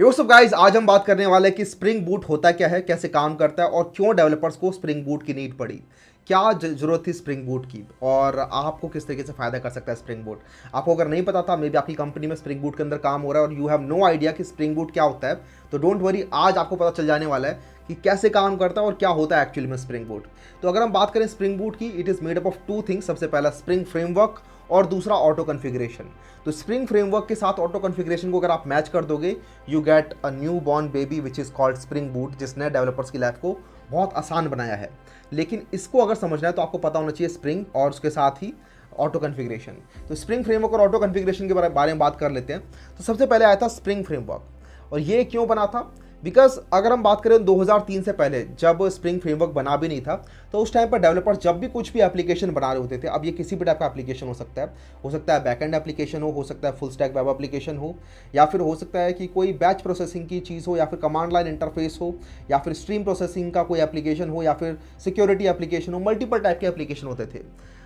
What's up guys, आज हम बात करने वाले हैं कि स्प्रिंग बूट होता क्या है, कैसे काम करता है और क्यों डेवलपर्स को स्प्रिंग बूट की नीड पड़ी। क्या जरूरत थी स्प्रिंग बूट की और आपको किस तरीके से फायदा कर सकता है स्प्रिंग बूट। आपको अगर नहीं पता था, मे बी आपकी कंपनी में स्प्रिंग बूट के अंदर काम हो रहा है और यू हैव नो आइडिया कि स्प्रिंग बूट क्या होता है, तो डोंट वरी, आज आपको पता चल जाने वाला है कि कैसे काम करता है और क्या होता है एक्चुअली में स्प्रिंग बूट। तो अगर हम बात करें स्प्रिंग बूट की, it is made up of two things. सबसे पहला स्प्रिंग फ्रेमवर्क और दूसरा ऑटो कॉन्फ़िगरेशन। तो स्प्रिंग फ्रेमवर्क के साथ ऑटो कॉन्फ़िगरेशन को अगर आप मैच कर दोगे, you get a new born baby which is called spring boot, जिसने डेवलपर्स की लाइफ को बहुत आसान बनाया है। लेकिन इसको अगर समझना है तो आपको पता होना चाहिए स्प्रिंग और उसके साथ ही ऑटो कॉन्फ़िगरेशन। तो स्प्रिंग फ्रेमवर्क और ऑटो कॉन्फ़िगरेशन के बारे में बात कर लेते हैं। तो सबसे पहले आया था स्प्रिंग फ्रेमवर्क, और ये क्यों बना था? बिकॉज अगर हम बात करें 2003 से पहले, जब स्प्रिंग फ्रेमवर्क बना भी नहीं था, तो उस टाइम पर डेवलपर्स जब भी कुछ भी एप्लीकेशन बना रहे होते थे, अब ये किसी भी टाइप का एप्लीकेशन हो सकता है बैकएंड एप्लीकेशन हो सकता है फुल स्टैक वेब एप्लीकेशन हो, या फिर हो सकता है कि कोई बैच प्रोसेसिंग की चीज़ हो, या फिर कमांड लाइन इंटरफेस हो, या फिर स्ट्रीम प्रोसेसिंग का कोई एप्लीकेशन हो, या फिर सिक्योरिटी एप्लीकेशन हो, मल्टीपल टाइप के एप्लीकेशन होते थे।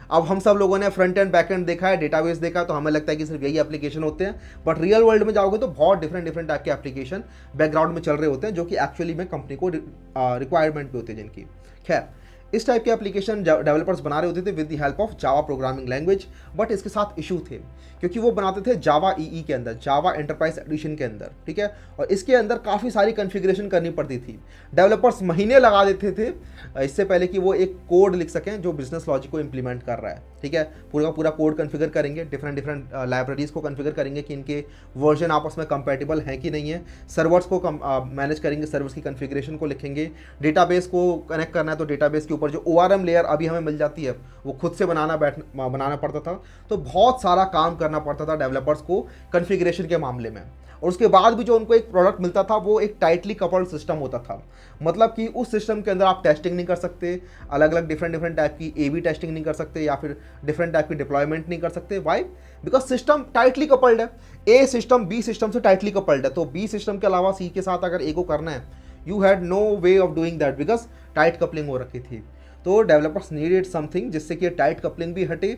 अब हम सब लोगों ने फ्रंट एंड बैक एंड देखा है, डेटाबेस देखा है, तो हमें लगता है कि सिर्फ यही एप्लीकेशन होते हैं, बट रियल वर्ल्ड में जाओगे तो बहुत डिफरेंट टाइप के एप्लीकेशन बैकग्राउंड में चल रहे होते हैं, जो कि एक्चुअली में कंपनी को रिक्वायरमेंट भी होती है जिनकी। खैर, इस टाइप के एप्लीकेशन डेवलपर्स बना रहे होते थे with the help of Java programming language, but इसके साथ इशू थे, क्योंकि वो बनाते थे जावा ईई के अंदर, जावा एंटरप्राइज एडिशन के अंदर, ठीक है। और इसके अंदर काफ़ी सारी कॉन्फ़िगरेशन करनी पड़ती थी। डेवलपर्स महीने लगा देते थे इससे पहले कि वो एक कोड लिख सकें जो बिजनेस लॉजिक को इंप्लीमेंट कर रहा है, ठीक है। पूरा का पूरा कोड कॉन्फ़िगर करेंगे, डिफरेंट लाइब्रेरीज को कॉन्फ़िगर करेंगे कि इनके वर्जन आपस में कंपैटिबल हैं कि नहीं है, सर्वर्स को मैनेज करेंगे, सर्वर्स की कॉन्फ़िगरेशन को लिखेंगे, डेटाबेस को कनेक्ट करना है तो डेटाबेस के ऊपर जो ORM लेयर अभी हमें मिल जाती है वो खुद से बनाना पड़ता था। तो बहुत सारा काम करना पड़ता था डेवलपर्स को कॉन्फ़िगरेशन के मामले में। और उसके बाद भी जो उनको एक प्रोडक्ट मिलता था वो एक टाइटली कपल्ड सिस्टम होता था, मतलब कि उस सिस्टम के अंदर आप टेस्टिंग नहीं कर सकते, अलग अलग डिफरेंट टाइप की AB टेस्टिंग नहीं कर सकते, या फिर डिफरेंट टाइप की डिप्लॉयमेंट नहीं कर सकते। Why? Because system tightly coupled है। A सिस्टम B सिस्टम से टाइटली कपल्ड है, तो B सिस्टम के अलावा C के साथ अगर A को करना है, you had no way of doing that, because tight coupling हो रखी थी। तो डेवलपर्स नीडेड समथिंग जिससे कि टाइट कपलिंग भी हटे,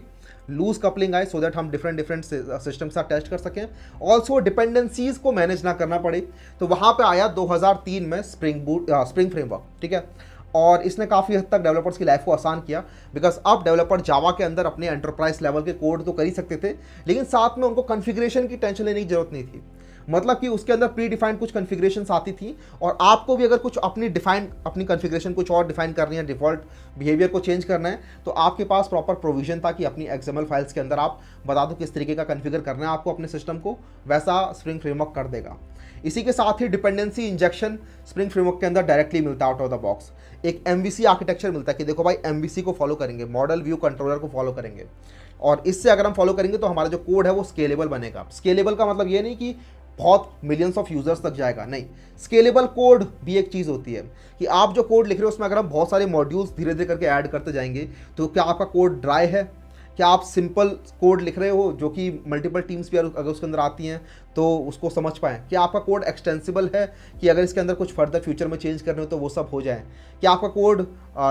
लूज कपलिंग आए, सो दैट हम डिफरेंट सिस्टम के साथ टेस्ट कर सकें, ऑल्सो डिपेंडेंसीज को मैनेज ना करना पड़े। तो वहाँ पे आया 2003 में स्प्रिंग फ्रेमवर्क, ठीक है। और इसने काफ़ी हद तक डेवलपर्स की लाइफ को आसान किया, बिकॉज अब डेवलपर जावा के अंदर अपने एंटरप्राइज लेवल के कोड तो कर ही सकते थे, लेकिन साथ में उनको कॉन्फ़िगरेशन की टेंशन लेने की जरूरत नहीं थी। मतलब कि उसके अंदर प्री डिफाइंड कुछ कॉन्फ़िगरेशंस आती थी, और आपको भी अगर कुछ अपनी कॉन्फ़िगरेशन कुछ और डिफाइन करनी है, डिफ़ॉल्ट बिहेवियर को चेंज करना है, तो आपके पास प्रॉपर प्रोविजन था कि अपनी XML फाइल्स के अंदर आप बता दो किस तरीके का कॉन्फ़िगर करना है आपको अपने सिस्टम को, वैसा स्प्रिंग फ्रेमवर्क कर देगा। इसी के साथ ही डिपेंडेंसी इंजेक्शन स्प्रिंग फ्रेमवर्क के अंदर डायरेक्टली मिलता है आउट ऑफ द बॉक्स। एक MVC आर्किटेक्चर मिलता है कि देखो भाई, MVC को फॉलो करेंगे, मॉडल व्यू कंट्रोलर को फॉलो करेंगे, और इससे अगर हम फॉलो करेंगे तो हमारा जो कोड है वो स्केलेबल बनेगा। स्केलेबल का मतलब ये नहीं कि बहुत मिलियंस ऑफ यूजर्स तक जाएगा, नहीं। स्केलेबल कोड भी एक चीज़ होती है कि आप जो कोड लिख रहे हो उसमें अगर हम बहुत सारे मॉड्यूल्स धीरे धीरे करके ऐड करते जाएंगे, तो क्या आपका कोड ड्राई है? क्या आप सिंपल कोड लिख रहे हो जो कि मल्टीपल टीम्स भी अगर उसके अंदर आती हैं तो उसको समझ पाएँ? क्या आपका कोड एक्सटेंसिबल है कि अगर इसके अंदर कुछ फर्दर फ्यूचर में चेंज करने हो तो वो सब हो जाए? क्या आपका कोड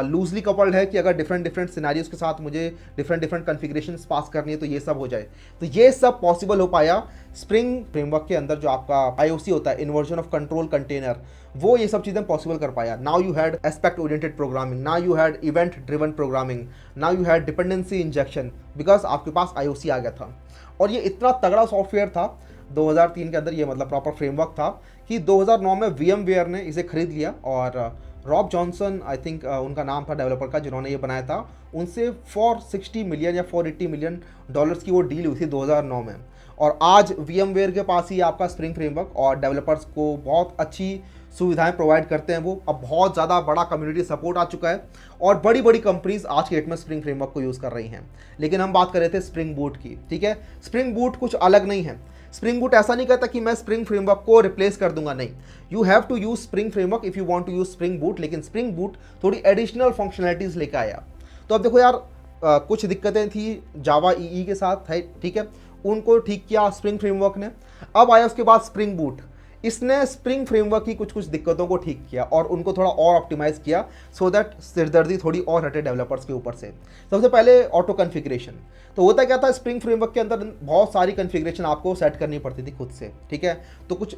लूजली कपल्ड है कि अगर डिफरेंट सिनेरियोज के साथ मुझे डिफरेंट कॉन्फ़िगरेशंस पास करनी है तो ये सब हो जाए? तो ये सब पॉसिबल हो पाया स्प्रिंग फ्रेमवर्क के अंदर। जो आपका IOC होता है, इन्वर्जन ऑफ कंट्रोल कंटेनर, वो ये सब चीज़ें पॉसिबल कर पाया। Now you had aspect oriented programming, now you had event driven programming, now you had dependency injection, because आपके पास IOC आ गया था। और ये इतना तगड़ा सॉफ्टवेयर था 2003 के अंदर, ये मतलब प्रॉपर फ्रेमवर्क था, कि 2009 में VMware ने इसे खरीद लिया, और रॉब जॉनसन आई थिंक उनका नाम था डेवलपर का जिन्होंने ये बनाया था, उनसे फॉर 60 मिलियन या 480 मिलियन डॉलर्स की वो डील हुई थी 2009 में। और आज VMware के पास ही आपका स्प्रिंग फ्रेमवर्क, और डेवलपर्स को बहुत अच्छी सुविधाएं प्रोवाइड करते हैं वो। अब बहुत ज़्यादा बड़ा कम्युनिटी सपोर्ट आ चुका है, और बड़ी बड़ी कंपनीज आज के डेट में स्प्रिंग फ्रेमवर्क को यूज़ कर रही हैं। लेकिन हम बात कर रहे थे स्प्रिंग बूट की, ठीक है। स्प्रिंग बूट कुछ अलग नहीं है। स्प्रिंग बूट ऐसा नहीं कहता कि मैं स्प्रिंग फ्रेमवर्क को रिप्लेस कर दूंगा, नहीं। You have to use Spring framework if you want to use Spring Boot, लेकिन स्प्रिंग बूट थोड़ी एडिशनल फंक्शनैलिटीज लेकर आया। तो अब देखो यार, कुछ दिक्कतें थी जावा ईई के साथ है, ठीक है, उनको ठीक किया स्प्रिंग फ्रेमवर्क ने। अब आया उसके बाद स्प्रिंग बूट, इसने स्प्रिंग फ्रेमवर्क की कुछ दिक्कतों को ठीक किया और उनको थोड़ा और ऑप्टिमाइज किया, सो दैट सिरदर्दी थोड़ी और हटे डेवलपर्स के ऊपर से। सबसे पहले ऑटो कॉन्फ़िगरेशन। तो होता क्या था, स्प्रिंग फ्रेमवर्क के अंदर बहुत सारी कॉन्फ़िगरेशन आपको सेट करनी पड़ती थी खुद से, ठीक है। तो कुछ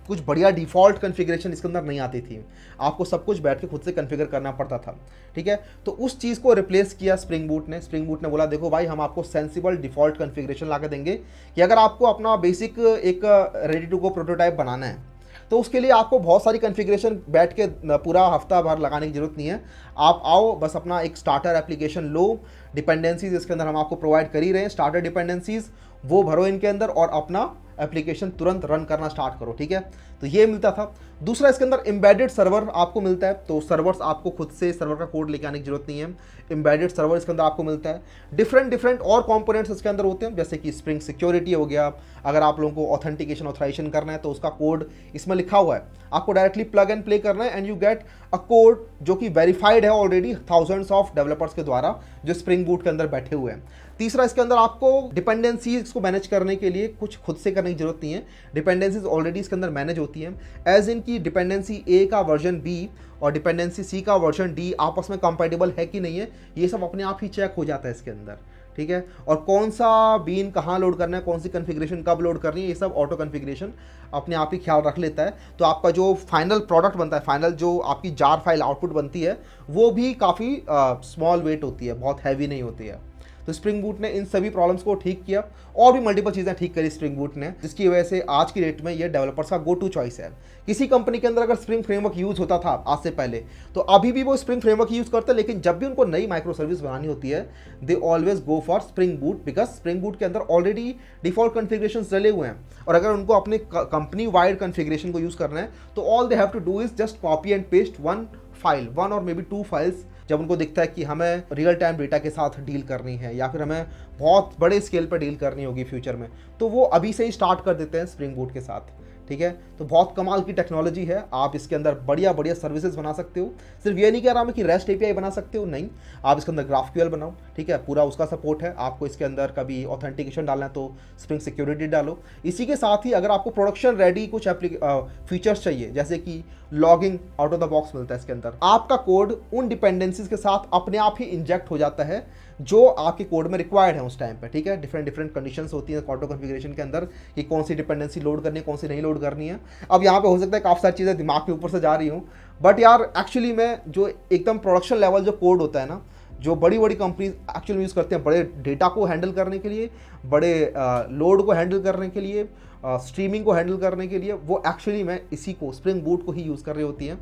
कुछ बढ़िया डिफ़ॉल्ट कॉन्फ़िगरेशन इसके अंदर नहीं आती थी, आपको सब कुछ बैठ के खुद से कॉन्फ़िगर करना पड़ता था, ठीक है। तो उस चीज़ को रिप्लेस किया स्प्रिंग बूट ने बोला देखो भाई हम आपको सेंसिबल डिफ़ॉल्ट कॉन्फ़िगरेशन ला के देंगे कि अगर आपको अपना बेसिक एक रेडी टू गो प्रोटोटाइप बनाना है तो उसके लिए आपको बहुत सारी कॉन्फ़िगरेशन बैठ के पूरा हफ्ता भर लगाने की ज़रूरत नहीं है। आप आओ बस अपना एक स्टार्टर एप्लीकेशन लो, डिपेंडेंसीज इसके अंदर हम आपको प्रोवाइड कर ही रहे हैं, स्टार्टर डिपेंडेंसीज वो भरो इनके अंदर और अपना एप्लीकेशन तुरंत रन करना स्टार्ट करो, ठीक है। तो ये मिलता था। दूसरा इसके अंदर एम्बेडेड सर्वर आपको मिलता है, तो सर्वर्स आपको खुद से सर्वर का कोड लेके आने की जरूरत नहीं है, एम्बेडेड सर्वर इसके अंदर आपको मिलता है। डिफरेंट और कंपोनेंट्स इसके अंदर होते हैं, जैसे कि स्प्रिंग सिक्योरिटी हो गया, अगर आप लोगों को ऑथेंटिकेशन ऑथराइजेशन करना है तो उसका कोड इसमें लिखा हुआ है, आपको डायरेक्टली प्लग एंड प्ले करना है and you get a code जो कि वेरीफाइड है ऑलरेडी थाउजेंड्स ऑफ डेवलपर्स के द्वारा जो स्प्रिंग बूट के अंदर बैठे हुए हैं। तीसरा इसके अंदर आपको डिपेंडेंसीज को मैनेज करने के लिए कुछ खुद से करने की जरूरत नहीं है, डिपेंडेंसीज ऑलरेडी इसके अंदर मैनेज होती हैं, एज इन की डिपेंडेंसी ए का वर्जन बी और डिपेंडेंसी सी का वर्जन डी आपस में कंपैटिबल है कि नहीं है, ये सब अपने आप ही चेक हो जाता है इसके अंदर, ठीक है। और कौन सा बीन कहाँ लोड करना है, कौन सी कॉन्फ़िगरेशन कब लोड करनी है, ये सब ऑटो कॉन्फ़िगरेशन अपने आप ही ख्याल रख लेता है। तो आपका जो फाइनल प्रोडक्ट बनता है, फाइनल जो आपकी जार फाइल आउटपुट बनती है वो भी काफ़ी स्मॉल वेट होती है, बहुत हैवी नहीं होती है। तो स्प्रिंग बूट ने इन सभी प्रॉब्लम्स को ठीक किया और भी मल्टीपल चीज़ें ठीक करी स्प्रिंग बूट ने, जिसकी वजह से आज की डेट में ये डेवलपर्स का गो टू चॉइस है। किसी कंपनी के अंदर अगर स्प्रिंग फ्रेमवर्क यूज़ होता था आज से पहले, तो अभी भी वो स्प्रिंग फ्रेमवर्क यूज़ करते हैं, लेकिन जब भी उनको नई माइक्रो सर्विस बनानी होती है they always go for spring boot, because spring boot के अंदर ऑलरेडी डिफॉल्ट कॉन्फ़िगरेशन डले हुए हैं। और अगर उनको अपने कंपनी वाइड कॉन्फ़िगरेशन को यूज़ करना है तो all they have to do is just copy and paste one file, one और मे बी टू फाइल्स। जब उनको दिखता है कि हमें रियल टाइम डेटा के साथ डील करनी है या फिर हमें बहुत बड़े स्केल पर डील करनी होगी फ्यूचर में, तो वो अभी से ही स्टार्ट कर देते हैं स्प्रिंग बूट के साथ, ठीक है। तो बहुत कमाल की टेक्नोलॉजी है, आप इसके अंदर बढ़िया सर्विसेज बना सकते हो। सिर्फ ये नहीं कह रहा मैं कि रेस्ट एपीआई बना सकते हो, नहीं, आप इसके अंदर ग्राफक्यूएल बनाओ, ठीक है, पूरा उसका सपोर्ट है। आपको इसके अंदर कभी ऑथेंटिकेशन डालना है तो स्प्रिंग सिक्योरिटी डालो। इसी के साथ ही अगर आपको प्रोडक्शन रेडी कुछ फीचर्स चाहिए, जैसे कि logging out of the box मिलता है इसके अंदर, आपका कोड उन डिपेंडेंसीज के साथ अपने आप ही इंजेक्ट हो जाता है जो आपके कोड में रिक्वायर्ड है उस टाइम पे, ठीक है। डिफरेंट कंडीशंस होती हैं ऑटो कॉन्फ़िगरेशन के अंदर कि कौन सी डिपेंडेंसी लोड करनी है, कौन सी नहीं लोड करनी है। अब यहाँ पे हो सकता है काफ़ी सारी चीज़ें दिमाग के ऊपर से जा रही हूँ, बट यार एक्चुअली में जो एकदम प्रोडक्शन लेवल जो कोड होता है ना, जो बड़ी कंपनीज एक्चुअली यूज़ करते हैं बड़े डेटा को हैंडल करने के लिए, बड़े लोड को हैंडल करने के लिए, स्ट्रीमिंग को हैंडल करने के लिए, वो एक्चुअली में इसी को स्प्रिंग बूट को ही यूज़ कर रही होती हैं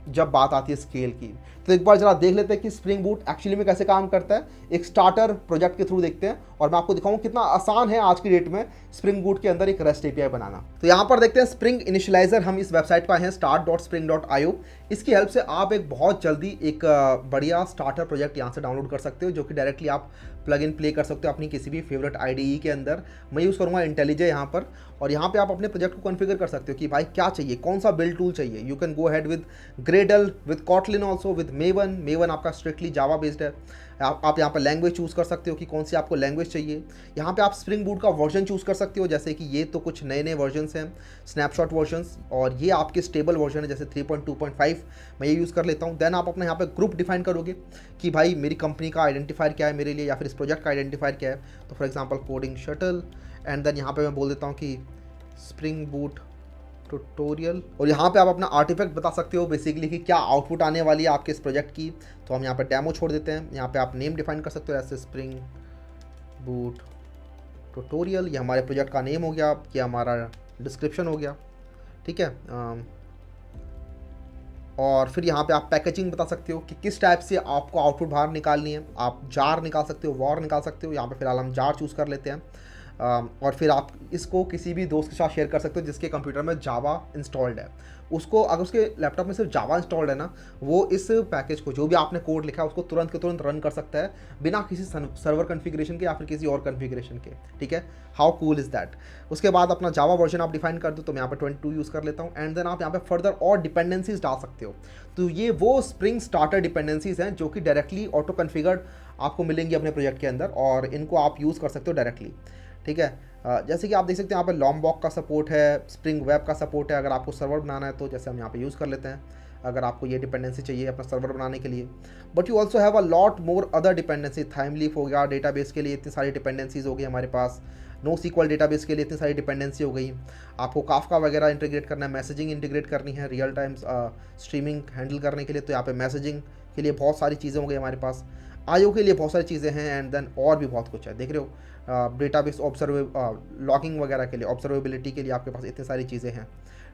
जब बात आती है स्केल की। तो एक बार जरा देख लेते हैं कि स्प्रिंग बूट एक्चुअली में कैसे काम करता है, एक स्टार्टर प्रोजेक्ट के थ्रू देखते हैं और मैं आपको दिखाऊं कितना आसान है आज की डेट में स्प्रिंग बूट के अंदर एक रेस्ट एपीआई बनाना। तो यहाँ पर देखते हैं स्प्रिंग इनिशियलाइजर, हम इस वेबसाइट पर आए हैं start.spring.io। इसकी हेल्प से आप एक बहुत जल्दी एक बढ़िया स्टार्टर प्रोजेक्ट यहाँ से डाउनलोड कर सकते हो, जो कि डायरेक्टली आप प्लग इन प्ले कर सकते हो अपनी किसी भी फेवरेट IDE के अंदर। मैं यूज़ करूँगा इंटेलिजे यहाँ पर, और यहाँ पे आप अपने प्रोजेक्ट को कॉन्फ़िगर कर सकते हो कि भाई क्या चाहिए, कौन सा बिल्ड टूल चाहिए। You can go had with Gradle, with Kotlin also, with maven आपका स्ट्रिक्टली जावा बेस्ड है। आप यहाँ पर लैंग्वेज चूज़ कर सकते हो कि कौन सी आपको लैंग्वेज चाहिए। यहाँ पे आप स्प्रिंग बूट का वर्जन चूज़ कर सकते हो, जैसे कि ये तो कुछ नए वर्जन्स हैं, स्नैपशॉट वर्जन्स, और ये आपके स्टेबल वर्जन है जैसे 3.2.5 मैं ये यूज़ कर लेता हूँ। देन आप अपने यहाँ पे ग्रुप डिफाइन करोगे कि भाई मेरी कंपनी का आइडेंटिफायर क्या है मेरे लिए, या फिर इस प्रोजेक्ट का आइडेंटिफायर क्या है। तो for example coding shuttle, and then यहाँ पे मैं बोल देता हूँ कि स्प्रिंग बूट ट्यूटोरियल, और यहाँ पे आप अपना आर्टिफैक्ट बता सकते हो बेसिकली कि क्या आउटपुट आने वाली है आपके इस प्रोजेक्ट की। तो हम यहाँ पे डेमो छोड़ देते हैं। यहाँ पे आप नेम डिफाइन कर सकते हो ऐसे स्प्रिंग बूट ट्यूटोरियल, ये हमारे प्रोजेक्ट का नेम हो गया, ये हमारा डिस्क्रिप्शन हो गया, ठीक है। और फिर यहाँ पे आप पैकेजिंग बता सकते हो कि किस टाइप से आपको आउटपुट बाहर निकालनी है। आप जार निकाल सकते हो, वॉर निकाल सकते हो। यहाँ पे फिलहाल हम जार चूज़ कर लेते हैं। और फिर आप इसको किसी भी दोस्त के साथ शेयर कर सकते हो जिसके कंप्यूटर में जावा इंस्टॉल्ड है। उसको अगर उसके लैपटॉप में सिर्फ जावा इंस्टॉल्ड है ना, वो इस पैकेज को जो भी आपने कोड लिखा है उसको तुरंत के तुरंत रन कर सकता है बिना किसी सर्वर कॉन्फ़िगरेशन के या फिर किसी और कॉन्फ़िगरेशन के, ठीक है। How cool is that. उसके बाद अपना जावा वर्जन आप डिफाइन कर दो, तो मैं यहाँ पे 22 यूज़ कर लेता हूँ। एंड देन आप यहाँ पे फर्दर और डिपेंडेंसीज डाल सकते हो। तो ये वो स्प्रिंग स्टार्टर डिपेंडेंसीज हैं जो कि डायरेक्टली ऑटो कॉन्फ़िगर्ड आपको मिलेंगी अपने प्रोजेक्ट के अंदर, और इनको आप यूज़ कर सकते हो डायरेक्टली, ठीक है। जैसे कि आप देख सकते हैं यहाँ पे लॉम्बॉक का सपोर्ट है, स्प्रिंग वेब का सपोर्ट है अगर आपको सर्वर बनाना है तो, जैसे हम यहाँ पे यूज़ कर लेते हैं। अगर आपको ये डिपेंडेंसी चाहिए अपना सर्वर बनाने के लिए। But you also have a lot more other dependency, Thymeleaf हो गया, डेटाबेस के लिए इतनी सारी डिपेंडेंसीज हो गई हमारे पास, नो सीक्वल डेटाबेस के लिए इतनी सारी डिपेंडेंसी हो गई, आपको काफका वगैरह इंटीग्रेट करना है, मैसेजिंग इंटीग्रेट करनी है, रियल टाइम स्ट्रीमिंग हैंडल करने के लिए, तो यहाँ पे मैसेजिंग के लिए बहुत सारी चीज़ें हो गई हमारे पास, आईओ के लिए बहुत सारी चीज़ें हैं, एंड देन और भी बहुत कुछ है, देख रहे हो। डेटाबेस लॉगिंग वगैरह के लिए, ऑब्जर्वेबिलिटी के लिए आपके पास इतनी सारी चीज़ें हैं,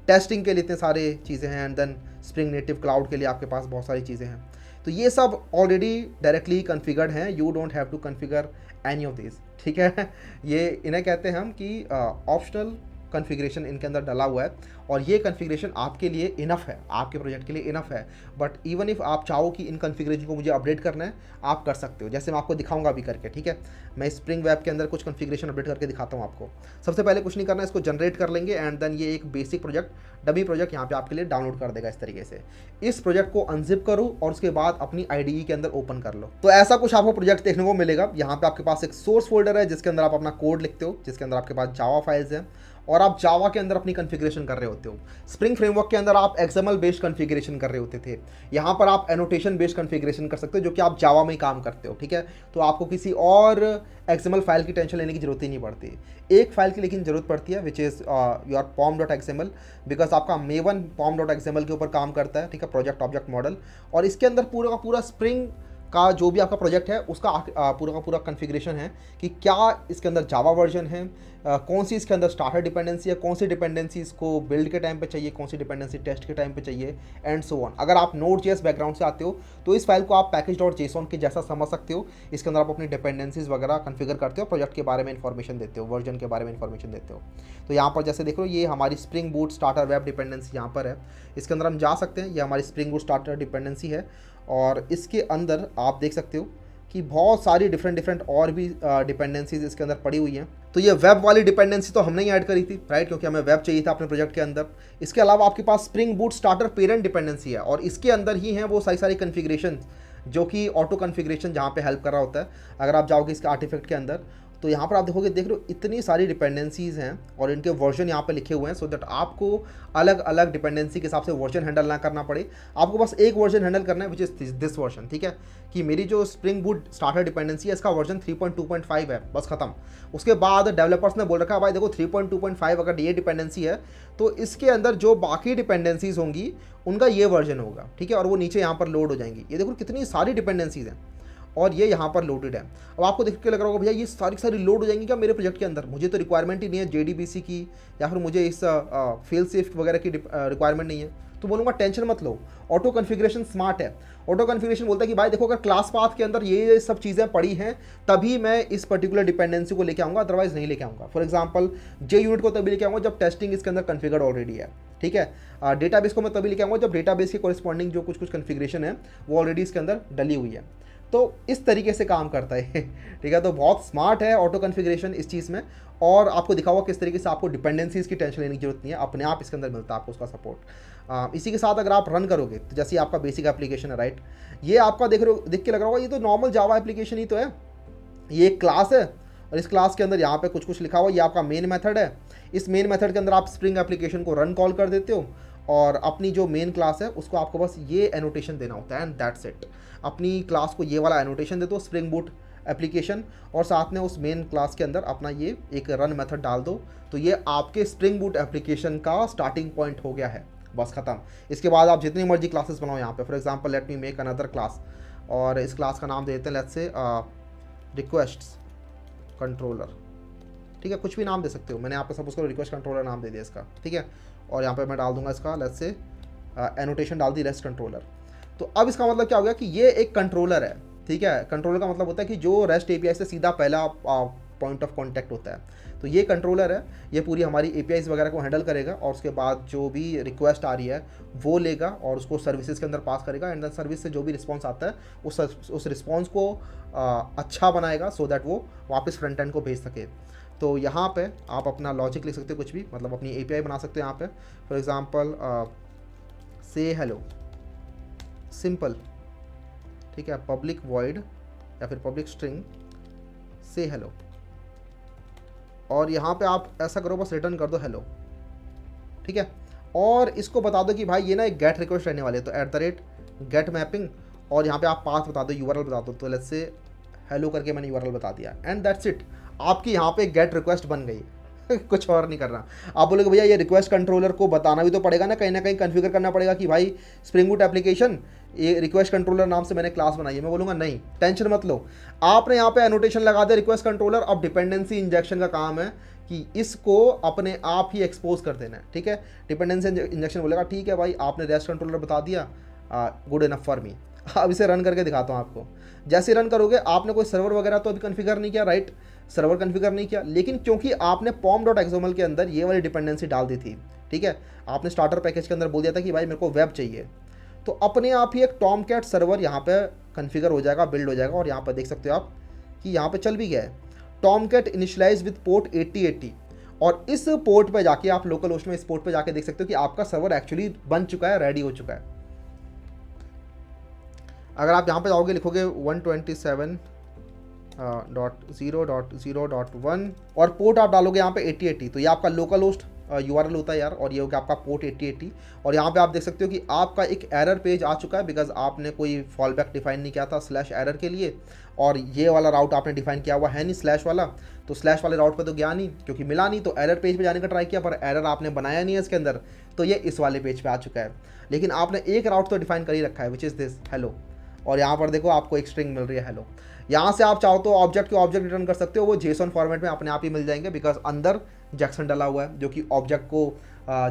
टेस्टिंग के लिए इतने सारे चीज़ें हैं, and then Spring native cloud के लिए आपके पास बहुत सारी चीज़ें हैं। तो ये सब ऑलरेडी डायरेक्टली कन्फिगर्ड हैं, you don't have to configure any of this, ठीक है। ये इन्हें कहते हैं हम कि ऑप्शनल कॉन्फ़िगरेशन इनके अंदर डला हुआ है, और ये कॉन्फ़िगरेशन आपके लिए इनफ है, आपके प्रोजेक्ट के लिए इनफ है। बट इवन इफ़ आप चाहो कि इन कॉन्फ़िगरेशन को मुझे अपडेट करना है, आप कर सकते हो, जैसे मैं आपको दिखाऊंगा अभी करके, ठीक है। मैं स्प्रिंग वेब के अंदर कुछ कॉन्फ़िगरेशन अपडेट करके दिखाता हूँ आपको। सबसे पहले कुछ नहीं करना है, इसको जनरेट कर लेंगे, एंड देन ये एक बेसिक प्रोजेक्ट, डमी प्रोजेक्ट यहाँ पे आपके लिए डाउनलोड कर देगा इस तरीके से। इस प्रोजेक्ट को अनजिप करो और उसके बाद अपनी IDE के अंदर ओपन कर लो, तो ऐसा कुछ आपको प्रोजेक्ट देखने को मिलेगा। यहाँ पे आपके पास एक सोर्स फोल्डर है जिसके अंदर आप अपना कोड लिखते हो, जिसके अंदर आपके पास जावा फाइल्स हैं, और आप जावा के अंदर अपनी कॉन्फ़िगरेशन कर रहे होते हो। स्प्रिंग फ्रेमवर्क के अंदर आप XML बेस्ड कॉन्फ़िगरेशन कर रहे होते थे, यहाँ पर आप एनोटेशन बेस्ड कॉन्फ़िगरेशन कर सकते हो, जो कि आप जावा में ही काम करते हो, ठीक है। तो आपको किसी और XML फाइल की टेंशन लेने की जरूरत ही नहीं पड़ती। एक फाइल की लेकिन ज़रूरत पड़ती है, which is your pom.xml, because आपका मेवन pom.xml के ऊपर काम करता है, ठीक है, प्रोजेक्ट ऑब्जेक्ट मॉडल। और इसके अंदर पूरा का पूरा स्प्रिंग का जो भी आपका प्रोजेक्ट है उसका पूरा का पूरा कॉन्फ़िगरेशन है कि क्या इसके अंदर जावा वर्जन है, कौन सी इसके अंदर स्टार्टर डिपेंडेंसी है, कौन सी डिपेंडेंसी इसको बिल्ड के टाइम पे चाहिए, कौन सी डिपेंडेंसी टेस्ट के टाइम पे चाहिए, एंड सो ऑन। अगर आप Node.js बैकग्राउंड से आते हो तो इस फाइल को आप package.json के जैसा समझ सकते हो। इसके अंदर आप अपनी डिपेंडेंसीज वगैरह कॉन्फ़िगर करते हो, प्रोजेक्ट के बारे में इन्फॉर्मेशन देते हो, वर्जन के बारे में इन्फॉर्मेशन देते हो। तो यहाँ पर जैसे देख लो, ये हमारी spring Boot starter web dependency यहाँ पर है, इसके अंदर हम जा सकते हैं। ये हमारी स्प्रिंग बूट स्टार्टर डिपेंडेंसी है, और इसके अंदर आप देख सकते हो कि बहुत सारी डिफरेंट और भी डिपेंडेंसीज इसके अंदर पड़ी हुई हैं। तो ये वेब वाली डिपेंडेंसी तो हमने ही ऐड करी थी, राइट, क्योंकि हमें वेब चाहिए था अपने प्रोजेक्ट के अंदर। इसके अलावा आपके पास Spring Boot starter parent dependency है, और इसके अंदर ही हैं वो सारी कॉन्फ़िगरेशन जो कि ऑटो कॉन्फ़िगरेशन जहाँ पे हेल्प कर रहा होता है। अगर आप जाओगे इसके आर्टिफैक्ट के अंदर, तो यहाँ पर आप देखोगे, देख रहे हो इतनी सारी डिपेंडेंसीज़ हैं और इनके वर्जन यहाँ पे लिखे हुए हैं, सो दैट आपको अलग अलग डिपेंडेंसी के हिसाब से वर्जन हैंडल ना करना पड़े। आपको बस एक वर्जन हैंडल करना है, विच इज़ दिस वर्जन, ठीक है। कि मेरी जो स्प्रिंग बूट स्टार्टर डिपेंडेंसी है इसका वर्जन 3.2.5 है, बस खत्म। उसके बाद डेवलपर्स ने बोल रखा है भाई देखो 3.2.5 अगर ये डिपेंडेंसी है तो इसके अंदर जो बाकी डिपेंडेंसीज होंगी उनका ये वर्जन होगा, ठीक है, और वो नीचे यहाँ पर लोड हो जाएंगी। ये देखो कितनी सारी डिपेंडेंसीज हैं और ये यहाँ पर लोडेड है। अब आपको देख के लग रहा होगा भैया ये सारी लोड हो जाएंगी क्या मेरे प्रोजेक्ट के अंदर, मुझे तो रिक्वायरमेंट ही नहीं है JDBC की, या फिर मुझे इस फेल सेफ वगैरह की रिक्वायरमेंट नहीं है। तो बोलूँगा टेंशन मत लो, ऑटो कॉन्फ़िगरेशन स्मार्ट है। ऑटो कॉन्फ़िगरेशन बोलता है कि भाई देखो अगर क्लास पाथ के अंदर ये सब चीज़ें पड़ी हैं तभी मैं इस पर्टिकुलर डिपेंडेंसी को लेके आऊँगा, अदरवाइज नहीं लेके आऊँगा। फॉर एग्जांपल JUnit को तभी लेके आऊँगा जब टेस्टिंग इसके अंदर कॉन्फ़िगर्ड ऑलरेडी है, ठीक है। डेटाबेस को मैं तभी लेके आऊँगा जब डेटाबेस के कॉरेस्पॉन्डिंग जो कुछ कॉन्फ़िगरेशन है वो ऑलरेडी इसके अंदर डली हुई है। तो इस तरीके से काम करता है, ठीक है। तो बहुत स्मार्ट है ऑटो कॉन्फ़िगरेशन इस चीज़ में, और आपको दिखा हुआ किस तरीके से आपको डिपेंडेंसीज़ की टेंशन लेने की जरूरत नहीं है, अपने आप इसके अंदर मिलता है आपको उसका सपोर्ट। इसी के साथ अगर आप रन करोगे तो जैसे आपका बेसिक एप्लीकेशन है, राइट, ये आपका देख के लग रहा होगा ये तो नॉर्मल जावा एप्लीकेशन ही तो है। ये एक क्लास है और इस क्लास के अंदर यहाँ पे कुछ लिखा हुआ, ये आपका मेन मेथड है। इस मेन मेथड के अंदर आप स्प्रिंग एप्लीकेशन को रन कॉल कर देते हो, और अपनी जो मेन क्लास है उसको आपको बस ये एनोटेशन देना होता है, एंड दैट्स इट। अपनी क्लास को ये वाला एनोटेशन दे दो स्प्रिंग बूट एप्लीकेशन, और साथ में उस मेन क्लास के अंदर अपना ये एक रन मेथड डाल दो, तो ये आपके स्प्रिंग बूट एप्लीकेशन का स्टार्टिंग पॉइंट हो गया है, बस खत्म। इसके बाद आप जितनी मर्जी क्लासेस बनाओ यहाँ पे। For example let me make another class, और इस क्लास का नाम दे देते हैं लेट्स से रिक्वेस्ट्स कंट्रोलर, ठीक है, कुछ भी नाम दे सकते हो। मैंने यहाँ पे सब उसको रिक्वेस्ट कंट्रोलर नाम दे दिया इसका, ठीक है। और यहाँ पे मैं डाल दूंगा इसका लेट्स से एनोटेशन डाल दी रेस्ट कंट्रोलर। तो अब इसका मतलब क्या हो गया कि ये एक कंट्रोलर है, ठीक है। कंट्रोलर का मतलब होता है कि जो रेस्ट API से सीधा पहला पॉइंट ऑफ कॉन्टैक्ट होता है। तो ये कंट्रोलर है, ये पूरी हमारी APIs वगैरह को हैंडल करेगा, और उसके बाद जो भी रिक्वेस्ट आ रही है वो लेगा और उसको सर्विसेज के अंदर पास करेगा, एंड देन सर्विस से जो भी रिस्पॉन्स आता है उस रिस्पॉन्स को अच्छा बनाएगा, सो दैट वो वापस फ्रंट एंड को भेज सके। तो यहाँ पे आप अपना लॉजिक लिख सकते हो, कुछ भी, मतलब अपनी API बना सकते हो यहाँ पे। फॉर एग्जांपल से हेलो सिंपल, ठीक है, पब्लिक वॉइड या फिर पब्लिक स्ट्रिंग से हेलो, और यहाँ पे आप ऐसा करो बस रिटर्न कर दो हेलो, ठीक है। और इसको बता दो कि भाई ये ना एक गेट रिक्वेस्ट रहने वाली है, तो @get मैपिंग, और यहाँ पे आप पाथ बता दो, यूआरएल बता दो, तो लेट्स से हेलो करके मैंने यूआरएल बता दिया, एंड दैट्स इट, आपकी यहाँ पे गेट रिक्वेस्ट बन गई। कुछ और नहीं करना। आप बोलोगे भैया ये रिक्वेस्ट कंट्रोलर को बताना भी तो पड़ेगा ना कहीं कॉन्फ़िगर करना पड़ेगा कि भाई स्प्रिंग बूट एप्लीकेशन ये रिक्वेस्ट कंट्रोलर नाम से मैंने क्लास बनाई है। मैं बोलूँगा नहीं, टेंशन मत लो, आपने यहाँ पे एनोटेशन लगा दिया रिक्वेस्ट कंट्रोलर। अब डिपेंडेंसी इंजेक्शन का काम है कि इसको अपने आप ही एक्सपोज कर देना है, ठीक है। डिपेंडेंसी इंजेक्शन बोलेगा ठीक है भाई आपने रेस्ट कंट्रोलर बता दिया, गुड इनफ फॉर मी। अब इसे रन करके दिखाता हूँ आपको। जैसे रन करोगे, आपने कोई सर्वर वगैरह तो अभी कॉन्फ़िगर नहीं किया, राइट, सर्वर कॉन्फ़िगर नहीं किया, लेकिन क्योंकि आपने pom.xml के अंदर ये वाली डिपेंडेंसी डाल दी थी, ठीक है, आपने स्टार्टर पैकेज के अंदर बोल दिया था कि भाई मेरे को वेब चाहिए, तो अपने आप ही एक टॉमकैट सर्वर यहाँ पे कॉन्फ़िगर हो जाएगा, बिल्ड हो जाएगा। और यहाँ पर देख सकते हो आप कि यहाँ पे चल भी गया है, टॉमकैट इनिशियलाइज विद पोर्ट 8080, और इस पोर्ट पे जाके आप लोकल होस्ट में इस पोर्ट पे जाके देख सकते हो कि आपका सर्वर एक्चुअली बन चुका है, रेडी हो चुका है। अगर आप यहाँ पे जाओगे, लिखोगे 127.0.0.1 और पोर्ट आप डालोगे यहाँ पे 8080, तो ये आपका लोकल होस्ट यूआरएल होता है यार, और ये हो गया आपका पोर्ट 8080। और यहाँ पे आप देख सकते हो कि आपका एक एरर पेज आ चुका है, बिकॉज आपने कोई फॉल बैक डिफाइन नहीं किया था स्लैश एरर के लिए, और ये वाला राउट आपने डिफाइन किया हुआ है नहीं स्लैश वाला, तो स्लैश वाले राउट पे तो गया नहीं, क्योंकि मिला नहीं, तो एरर पेज पे जाने का ट्राई किया, पर एरर आपने बनाया नहीं है इसके अंदर, तो ये इस वाले पेज पे आ चुका है। लेकिन आपने एक राउट तो डिफाइन कर ही रखा है, विच इज़ दिस हेलो, और यहाँ पर देखो आपको एक स्ट्रिंग मिल रही है हेलो। यहाँ से आप चाहो तो ऑब्जेक्ट के ऑब्जेक्ट रिटर्न कर सकते हो, वो जेसॉन फॉर्मेट में अपने आप ही मिल जाएंगे, बिकॉज अंदर जैक्सन डाला हुआ है जो कि ऑब्जेक्ट को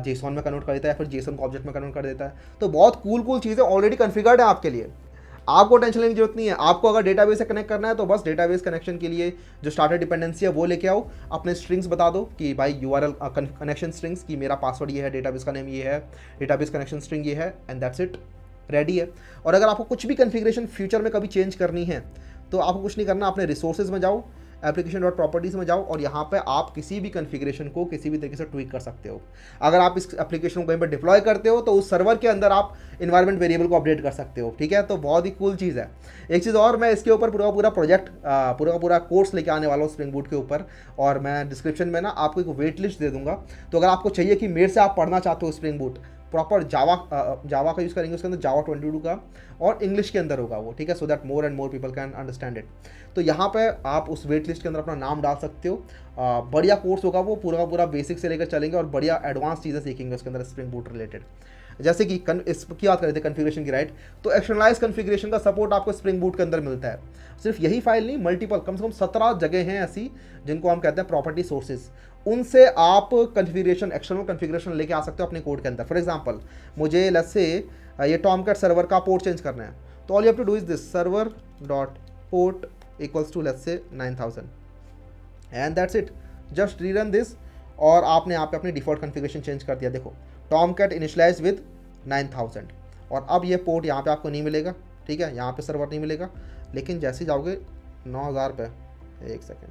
जेसॉन में कन्वर्ट कर देता है, फिर जेसॉन को ऑब्जेक्ट में कन्वर्ट कर देता है। तो बहुत कूल चीज़ें ऑलरेडी कन्फिगर्ड है आपके लिए, आपको टेंशन लेने की जरूरत नहीं है। आपको अगर डेटाबेस से कनेक्ट करना है तो बस डेटाबेस कनेक्शन के लिए जो स्टार्टर डिपेंडेंसी है वो लेके आओ, अपने स्ट्रिंग्स बता दो कि भाई यूआरएल कनेक्शन स्ट्रिंग्स कि मेरा पासवर्ड ये है, डेटाबेस का नेम ये है, डेटाबेस कनेक्शन स्ट्रिंग ये है, एंड दैट्स इट, रेडी है। और अगर आपको कुछ भी कन्फिग्रेशन फ्यूचर में कभी चेंज करनी है तो आपको कुछ नहीं करना, अपने रिसोर्सेज में जाओ, application.properties में जाओ, और यहाँ पे आप किसी भी कन्फिग्रेशन को किसी भी तरीके से ट्वीक कर सकते हो। अगर आप इस एप्लीकेशन को कहीं पर डिप्लॉय करते हो तो उस सर्वर के अंदर आप इन्वायरमेंट वेरिएबल को अपडेट कर सकते हो, ठीक है। तो बहुत ही कूल चीज़ है। एक चीज़ और, मैं इसके ऊपर पूरा प्रोजेक्ट पूरा कोर्स लेके आने वाला हूँ स्प्रिंग बूट के ऊपर, और मैं डिस्क्रिप्शन में ना आपको एक वेट लिस्ट दे दूंगा। तो अगर आपको चाहिए कि मेरे से आप पढ़ना चाहते हो स्प्रिंग बूट, प्रॉपर जावा का यूज़ करेंगे उसके अंदर, जावा 22 का, और इंग्लिश के अंदर होगा वो, ठीक है, so that more and more people can understand it. तो यहाँ पे आप उस वेट लिस्ट के अंदर अपना नाम डाल सकते हो। बढ़िया कोर्स होगा वो, पूरा बेसिक से लेकर चलेंगे और बढ़िया एडवांस चीज़ें सीखेंगे उसके अंदर स्प्रिंग बूट रिलेटेड। जैसे कि इसकी बात कर रहे थे कन्फिग्रेशन की, राइट, तो एक्सटर्नलाइज कन्फिग्रेशन का सपोर्ट आपको स्प्रिंग बूट के अंदर मिलता है। सिर्फ यही फाइल नहीं, मल्टीपल, कम से कम 17 जगह हैं ऐसी जिनको हम कहते हैं प्रॉपर्टी सोर्सेज, उनसे आप कन्फिग्रेशन, एक्सटर्नल कन्फिग्रेशन लेके आ सकते हो अपने कोड के अंदर। फॉर एग्जांपल, मुझे लेट्स से ये टॉमकैट सर्वर का पोर्ट चेंज करना है, तो all you have to do is this, server dot port equals to let's say 9000, and that's it, just rerun this, और आपने यहाँ पे अपनी डिफॉल्ट कन्फिग्रेशन चेंज कर दिया। देखो टॉमकैट इनिशियलाइज विद 9000, और अब ये पोर्ट यहाँ पे आपको नहीं मिलेगा, ठीक है, यहाँ पे सर्वर नहीं मिलेगा, लेकिन जैसे ही जाओगे 9000 पे, एक सेकेंड,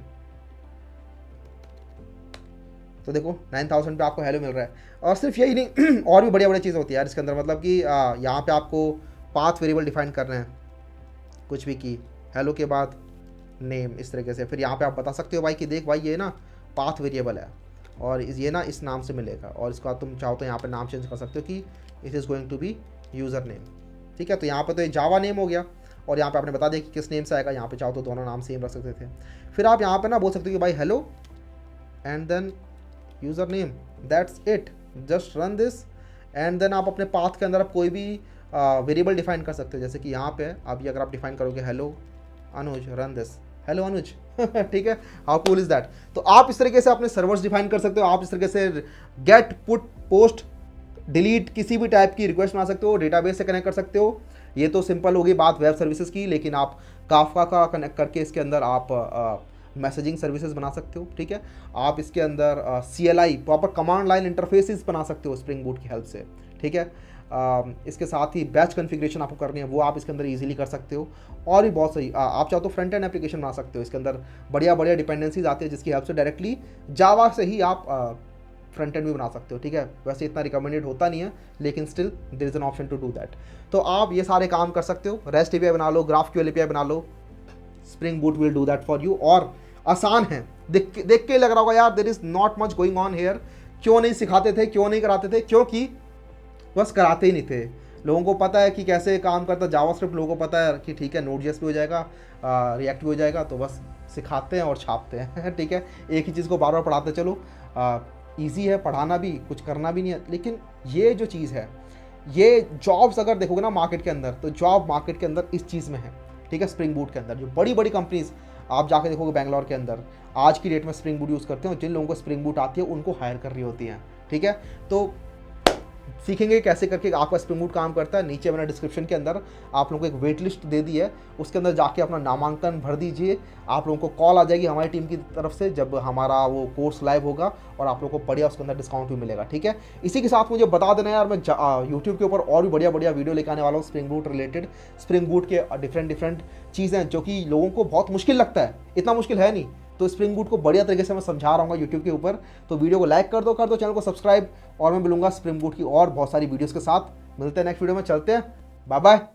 तो देखो 9000 पे आपको हेलो मिल रहा है। और सिर्फ यही नहीं, और भी बढ़िया चीज़ होती है यार इसके अंदर, मतलब कि यहाँ पे आपको पाथ वेरिएबल डिफाइन करना है, कुछ भी की हेलो के बाद नेम, इस तरीके से। फिर यहाँ पे आप बता सकते हो भाई कि देख भाई ये ना पाथ वेरिएबल है, और ये ना इस नाम से मिलेगा, और इसका तुम चाहो तो यहाँ पे नाम चेंज कर सकते हो कि it is going to be user name, ठीक है। तो यहाँ पे तो ये जावा नेम हो गया, और यहाँ पे आपने बता दिया कि किस नेम से आएगा। यहाँ पे चाहो तो दोनों नाम सेम रख सकते थे। फिर आप यहाँ पे ना बोल सकते हो कि भाई hello and then user name, that's it, just run this, and then आप अपने पाथ के अंदर आप कोई भी वेरिएबल डिफाइन कर सकते हो। जैसे कि यहाँ पे अभी अगर आप डिफाइन करोगे hello Anuj, run this, hello Anuj, ठीक है, हाउ कूल इज दैट। तो आप इस तरीके से अपने सर्वर्स डिफाइन कर सकते हो, आप इस तरीके से गेट, पुट, पोस्ट, डिलीट, किसी भी टाइप की रिक्वेस्ट बना सकते हो, डेटाबेस से कनेक्ट कर सकते हो। ये तो सिंपल होगी बात वेब सर्विसेज की, लेकिन आप काफका का कनेक्ट करके इसके अंदर आप मैसेजिंग सर्विसेज बना सकते हो, ठीक है। आप इसके अंदर CLI, proper command line interfaces बना सकते हो स्प्रिंग बूट की हेल्प से, ठीक है। इसके साथ ही बैच कॉन्फ़िगरेशन आपको करनी है वो आप इसके अंदर इजीली कर सकते हो, और भी बहुत सही। आप चाहो तो फ्रंट एंड एप्लीकेशन बना सकते हो, इसके अंदर बढ़िया डिपेंडेंसीज आती है जिसकी हेल्प से डायरेक्टली जावा से ही आप फ्रंट एंड भी बना सकते हो, ठीक है। वैसे इतना रिकमेंडेड होता नहीं है, लेकिन still there is an option to do that. तो आप ये सारे काम कर सकते हो, रेस्ट API बना लो, GraphQL API बना लो, Spring Boot will do that for you. और आसान है, देख के लग रहा होगा यार there is not much going on here, क्यों नहीं सिखाते थे, क्यों नहीं कराते थे? क्योंकि बस कराते ही नहीं थे। लोगों को पता है कि कैसे काम करता है जावास्क्रिप्ट, लोगों को पता है कि ठीक है नोड.जेएस पे हो जाएगा, रिएक्ट भी हो जाएगा, तो बस सिखाते हैं और छापते हैं ठीक है, एक ही चीज़ को बार बार पढ़ाते चलो। ईजी है पढ़ाना भी, कुछ करना भी नहीं है। लेकिन ये जो चीज़ है, ये जॉब्स अगर देखोगे ना मार्केट के अंदर, तो जॉब मार्केट के अंदर इस चीज़ में है, ठीक है। स्प्रिंग बूट के अंदर जो बड़ी बड़ी कंपनीज आप जाके देखोगे बैंगलोर के अंदर आज की डेट में स्प्रिंग बूट यूज़ करते हैं, और जिन लोगों को स्प्रिंग बूट आती है उनको हायर कर रही होती हैं, ठीक है। तो सीखेंगे कैसे करके आपका स्प्रिंग बूट काम करता है। नीचे मैंने डिस्क्रिप्शन के अंदर आप लोगों को एक वेट लिस्ट दे दी है, उसके अंदर जाके अपना नामांकन भर दीजिए। आप लोगों को कॉल आ जाएगी हमारी टीम की तरफ से जब हमारा वो कोर्स लाइव होगा, और आप लोगों को बढ़िया उसके अंदर डिस्काउंट भी मिलेगा, ठीक है। इसी के साथ मुझे बता देना यार, मैं यूट्यूब के ऊपर और भी बढ़िया बढ़िया वीडियो लेके आने वाला हूँ spring boot related. Spring boot के डिफरेंट चीज़ें जो कि लोगों को बहुत मुश्किल लगता है, इतना मुश्किल है नहीं, तो स्प्रिंग बूट को बढ़िया तरीके से मैं समझा रहा हूँ यूट्यूब के ऊपर। तो वीडियो को लाइक कर दो चैनल को सब्सक्राइब, और मैं मिलूंगा स्प्रिंग बूट की और बहुत सारी वीडियोस के साथ। मिलते हैं नेक्स्ट वीडियो में, चलते हैं, बाय बाय।